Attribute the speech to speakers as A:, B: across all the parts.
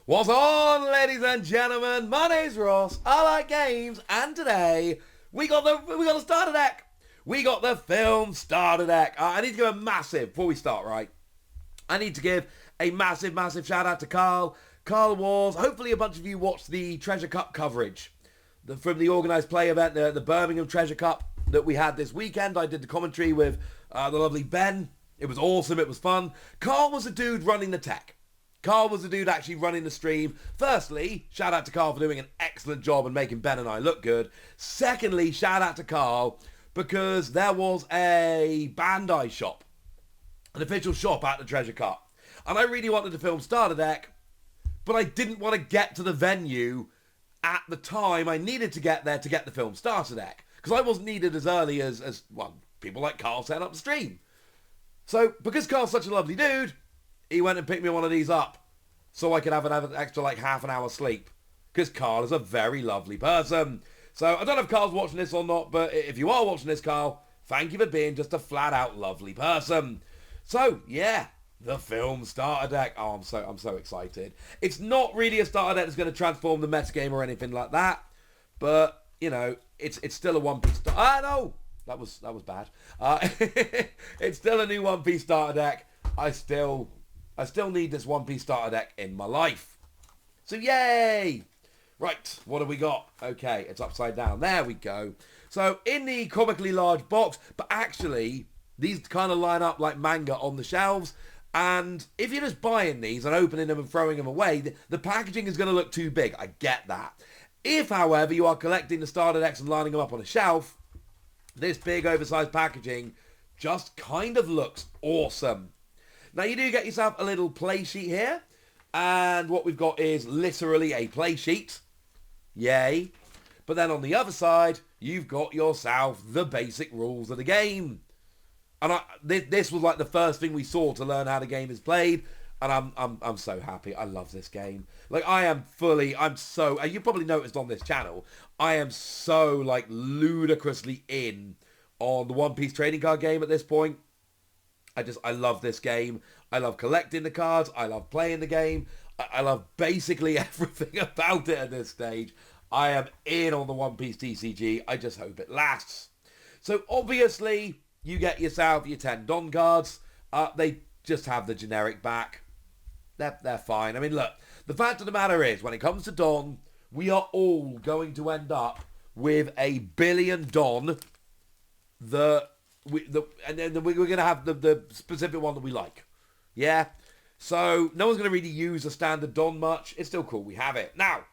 A: What's on, ladies and gentlemen? My name's Ross. I like games, and today we got the starter deck. We got the film starter deck. I need to give a massive before we start. Right, I need to give a massive shout out to Carl. Carl was. Hopefully, a bunch of you watched the Treasure Cup coverage from the organised play event, the Birmingham Treasure Cup that we had this weekend. I did the commentary with the lovely Ben. It was awesome. It was fun. Carl was the dude running the tech. Carl was the dude actually running the stream. Firstly, shout out to Carl for doing an excellent job and making Ben and I look good. Secondly, shout out to Carl because there was a Bandai shop, an official shop at the Treasure Cup. And I really wanted to film starter deck, but I didn't want to get to the venue at the time I needed to get there to get the film starter deck. Because I wasn't needed as early as people like Carl set up the stream. So, because Carl's such a lovely dude, he went and picked me one of these up so I could have an extra half an hour sleep. Because Carl is a very lovely person. So I don't know if Carl's watching this or not, but if you are watching this, Carl, thank you for being just a flat out lovely person. So yeah, the film starter deck. Oh, I'm so excited. It's not really a starter deck that's going to transform the metagame or anything like that, but you know, it's still a One Piece. No, that was bad. It's still a new One Piece starter deck. I still need this One Piece starter deck in my life. So yay! Right, what have we got? Okay, it's upside down. There we go. So in the comically large box, but actually these kind of line up like manga on the shelves. And if you're just buying these and opening them and throwing them away, the packaging is going to look too big. I get that. If, however, you are collecting the starter decks and lining them up on a shelf, this big oversized packaging just kind of looks awesome. Now you do get yourself a little play sheet here, and what we've got is literally a play sheet. Yay. But then on the other side, you've got yourself the basic rules of the game. And this was like the first thing we saw to learn how the game is played, and I'm so happy. I love this game. Like I'm so, you probably noticed on this channel, I am so like ludicrously in on the One Piece trading card game at this point. I love this game. I love collecting the cards. I love playing the game. I love basically everything about it at this stage. I am in on the One Piece TCG. I just hope it lasts. So obviously, you get yourself your 10 Don cards. They just have the generic back. They're fine. I mean, look, the fact of the matter is, when it comes to Don, we are all going to end up with a billion Don. And then we're going to have the specific one that we like. Yeah? So, no one's going to really use a standard Don much. It's still cool. We have it. Now,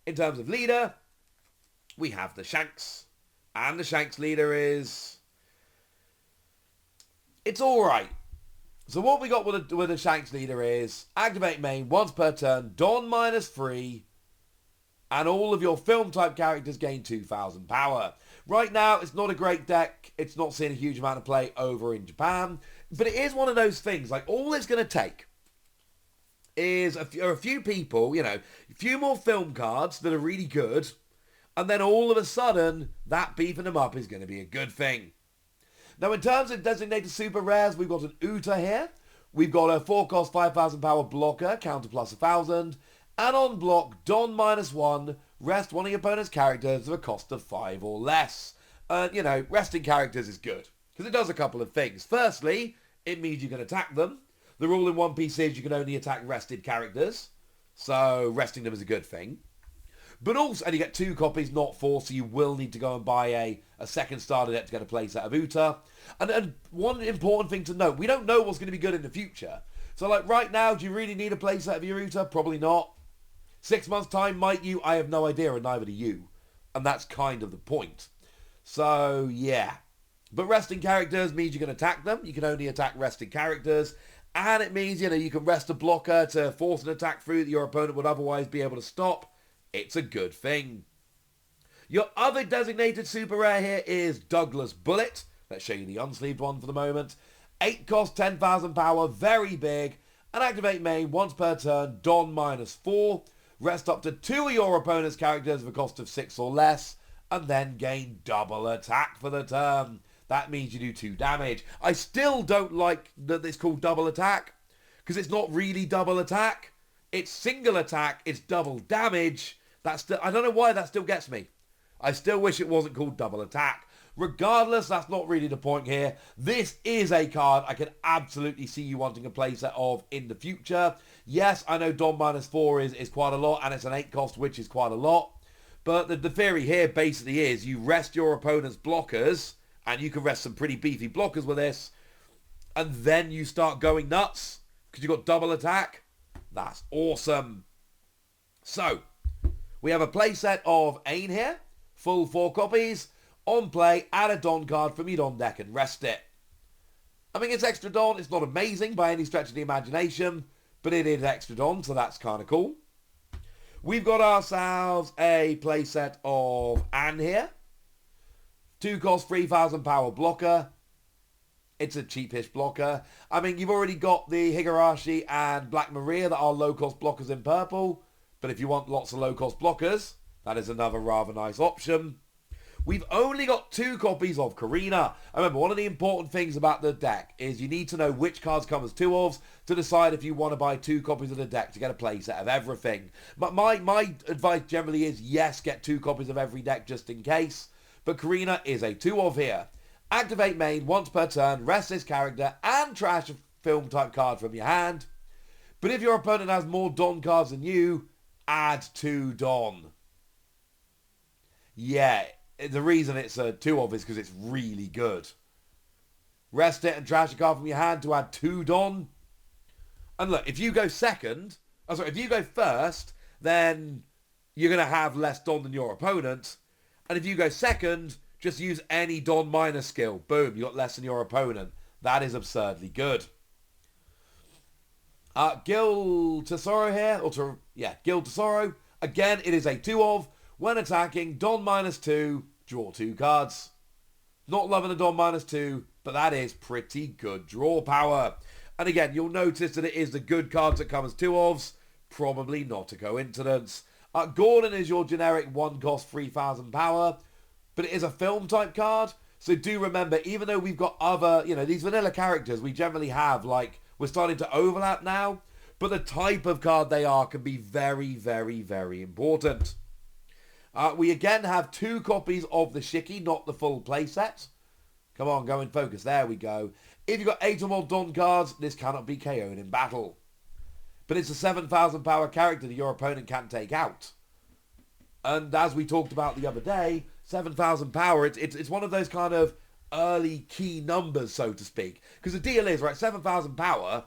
A: in terms of leader, we have the Shanks. And the Shanks leader is... It's alright. So what we got with the Shanks leader is activate main once per turn, Don -3, and all of your film type characters gain 2,000 power. Right now, it's not a great deck. It's not seeing a huge amount of play over in Japan. But it is one of those things, like all it's going to take is a few people, you know, a few more film cards that are really good, and then all of a sudden, that beefing them up is going to be a good thing. Now, in terms of designated super rares, we've got an Uta here. We've got a 4-cost 5,000 power blocker, counter plus 1,000. And on block, Don -1, rest one of your opponent's characters at a cost of 5 or less. You know, resting characters is good, because it does a couple of things. Firstly, it means you can attack them. The rule in One Piece is you can only attack rested characters, so resting them is a good thing. But also, and you get 2 copies, not 4, so you will need to go and buy a second starter deck to get a playset of Uta. And one important thing to note, we don't know what's going to be good in the future. So like right now, do you really need a playset of your Uta? Probably not. 6 months time, might you? I have no idea, and neither do you. And that's kind of the point. So yeah. But resting characters means you can attack them. You can only attack resting characters. And it means, you know, you can rest a blocker to force an attack through that your opponent would otherwise be able to stop. It's a good thing. Your other designated super rare here is Douglas Bullet. Let's show you the unsleeved one for the moment. 8 cost, 10,000 power, very big. And activate main once per turn, Don -4. Rest up to 2 of your opponent's characters with a cost of 6 or less. And then gain double attack for the turn. That means you do 2 damage. I still don't like that it's called double attack, because it's not really double attack. It's single attack, it's double damage. I don't know why that still gets me. I still wish it wasn't called double attack. Regardless, that's not really the point here. This is a card I can absolutely see you wanting a playset of in the future. Yes, I know Don -4 is quite a lot, and it's an 8 cost, which is quite a lot. But the theory here basically is you rest your opponent's blockers, and you can rest some pretty beefy blockers with this, and then you start going nuts because you've got double attack. That's awesome. So, we have a playset of Ain here, full 4 copies. On play, add a Don card from your Don deck and rest it. I mean, it's extra Don. It's not amazing by any stretch of the imagination, but it is extra Don, so that's kind of cool. We've got ourselves a playset of Anne here. 2 cost, 3,000 power blocker. It's a cheapish blocker. I mean, you've already got the Higurashi and Black Maria that are low-cost blockers in purple. But if you want lots of low-cost blockers, that is another rather nice option. We've only got 2 copies of Karina. Remember, one of the important things about the deck is you need to know which cards come as 2-ofs to decide if you want to buy 2 copies of the deck to get a playset of everything. But my advice generally is, yes, get 2 copies of every deck just in case. But Karina is a 2-of here. Activate main once per turn, rest this character, and trash a film type card from your hand. But if your opponent has more Don cards than you, add 2 Don. Yeah, the reason it's a 2-of is because it's really good. Rest it and trash a card from your hand to add 2 Don. And look, if you go if you go first, then you're going to have less Don than your opponent. And if you go second, just use any Don minor skill. Boom, you got less than your opponent. That is absurdly good. Gil Tesoro here. Gil Tesoro. Again, it is a 2-of. When attacking, Don -2, draw 2 cards. Not loving the Don -2, but that is pretty good draw power. And again, you'll notice that it is the good cards that come as 2-ofs. Probably not a coincidence. Gordon is your generic 1 cost, 3,000 power. But it is a film type card. So do remember, even though we've got other, these vanilla characters, we generally have, we're starting to overlap now. But the type of card they are can be very, very, very important. We again have 2 copies of the Shiki, not the full playset. Come on, go in focus. There we go. If you've got 8 or more Don cards, this cannot be KO'd in battle. But it's a 7,000 power character that your opponent can't take out. And as we talked about the other day, 7,000 power, it's one of those kind of early key numbers, so to speak. Because the deal is, right, 7,000 power,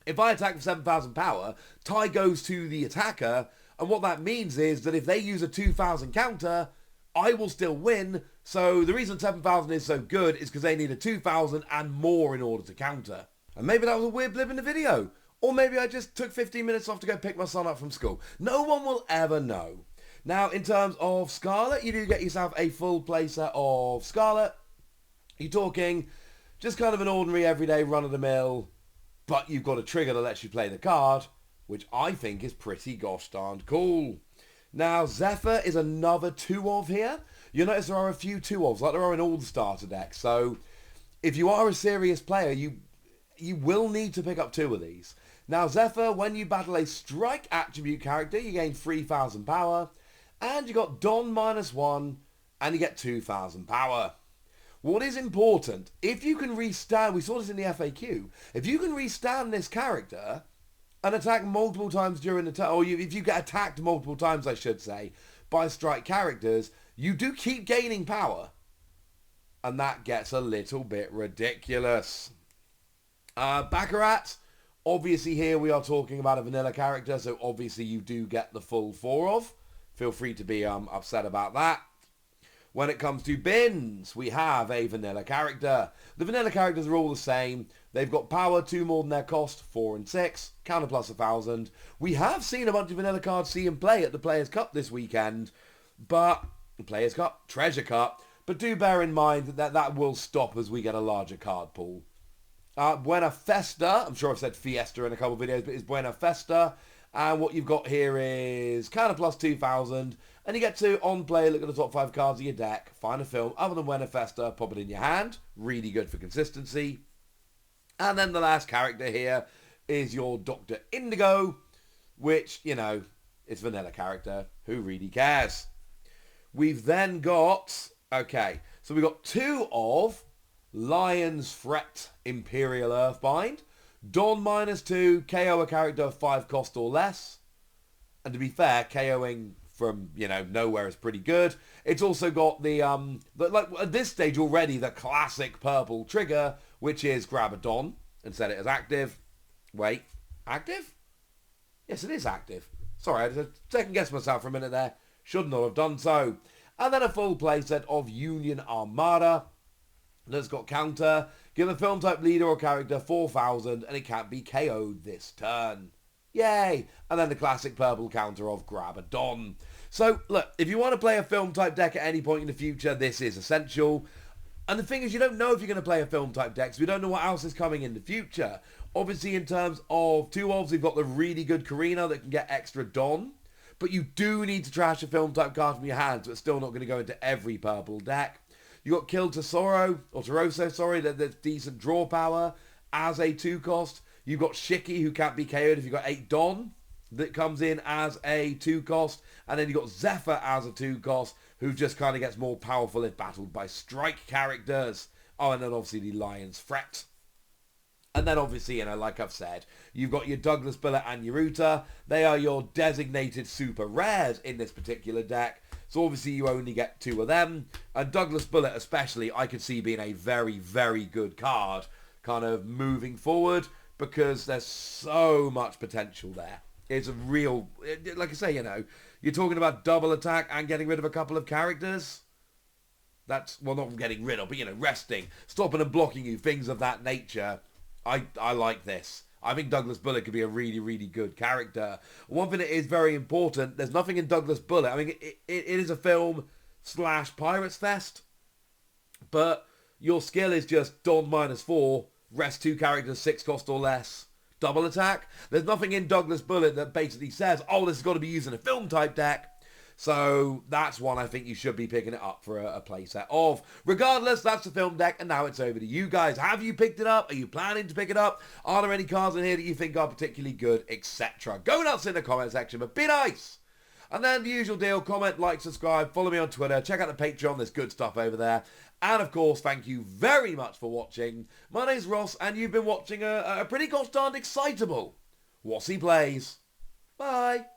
A: if I attack with 7,000 power, tie goes to the attacker. And what that means is that if they use a 2,000 counter, I will still win. So the reason 7,000 is so good is because they need a 2,000 and more in order to counter. And maybe that was a weird blip in the video. Or maybe I just took 15 minutes off to go pick my son up from school. No one will ever know. Now, in terms of Scarlet, you do get yourself a full playset of Scarlet. You're talking just kind of an ordinary, everyday, run-of-the-mill, but you've got a trigger that lets you play the card, which I think is pretty gosh darned cool. Now, Zephyr is another 2-of here. You'll notice there are a few 2-ofs, like there are in all the starter decks. So, if you are a serious player, you will need to pick up 2 of these. Now, Zephyr, when you battle a strike attribute character, you gain 3,000 power. And you got Don -1, and you get 2,000 power. What is important, if you can restand, we saw this in the FAQ, if you can restand this character and attack multiple times during the turn, or if you get attacked multiple times, I should say, by strike characters, you do keep gaining power. And that gets a little bit ridiculous. Baccarat, obviously here we are talking about a vanilla character, so obviously you do get the full 4-of. Feel free to be upset about that. When it comes to bins, we have a vanilla character. The vanilla characters are all the same. They've got power 2 more than their cost, 4 and 6, counter plus 1,000. We have seen a bunch of vanilla cards see in play at the Players' Cup this weekend, but Players' Cup, Treasure Cup. But do bear in mind that will stop as we get a larger card pool. Buena Festa, I'm sure I've said Fiesta in a couple of videos, but it's Buena Festa. And what you've got here is counter plus 2,000. And you get to, on play, look at the top 5 cards of your deck. Find a film other than Buena Festa. Pop it in your hand. Really good for consistency. And then the last character here is your Dr. Indigo. which, you know, it's vanilla character. Who really cares? We've then got, okay, so we've got 2 of Lion's Fret Imperial Earthbind. Dawn -2, KO a character of 5 cost or less. And to be fair, KOing from, you know, nowhere is pretty good. It's also got like at this stage already, the classic purple trigger, which is grab a Dawn and set it as active. Wait, active? Yes, it is active. Sorry, I had to second guess myself for a minute there. Should not have done so. And then a full playset of Union Armada that's got counter. Give a film type leader or character 4,000 and it can't be KO'd this turn. Yay! And then the classic purple counter of grab a Don. So, look, if you want to play a film type deck at any point in the future, this is essential. And the thing is, you don't know if you're going to play a film type deck, so we don't know what else is coming in the future. Obviously, in terms of 2 ofs, we've got the really good Karina that can get extra Don. But you do need to trash a film type card from your hands, but it's still not going to go into every purple deck. You got Kill Toroso, sorry, that's decent draw power as a 2 cost. You've got Shiki, who can't be KO'd if you've got 8 Don, that comes in as a 2 cost. And then you've got Zephyr as a 2 cost, who just kind of gets more powerful if battled by strike characters. Oh, and then obviously the Lion's Fret. And then obviously, you know, like I've said, you've got your Douglas Bullet and your Uta. They are your designated super rares in this particular deck. So obviously you only get 2 of them. And Douglas Bullet especially, I could see being a very, very good card kind of moving forward, because there's so much potential there. It's a real, like I say, you know, you're talking about double attack and getting rid of a couple of characters. That's, well, not getting rid of, but, you know, resting, stopping and blocking you, things of that nature. I like this. I think Douglas Bullet could be a really, really good character. One thing that is very important, there's nothing in Douglas Bullet. I mean, it is a film / Pirates Fest, but your skill is just Dawn -4, rest 2 characters, 6 cost or less, double attack. There's nothing in Douglas Bullet that basically says, oh, this has got to be used in a film type deck. So that's one I think you should be picking it up for a playset of. Regardless, that's the film deck, and now it's over to you guys. Have you picked it up? Are you planning to pick it up? Are there any cards in here that you think are particularly good, etc.? Go nuts in the comment section, but be nice! And then the usual deal, comment, like, subscribe, follow me on Twitter, check out the Patreon, there's good stuff over there. And of course, thank you very much for watching. My name's Ross, and you've been watching a pretty gosh darned excitable Wossy Plays. Bye!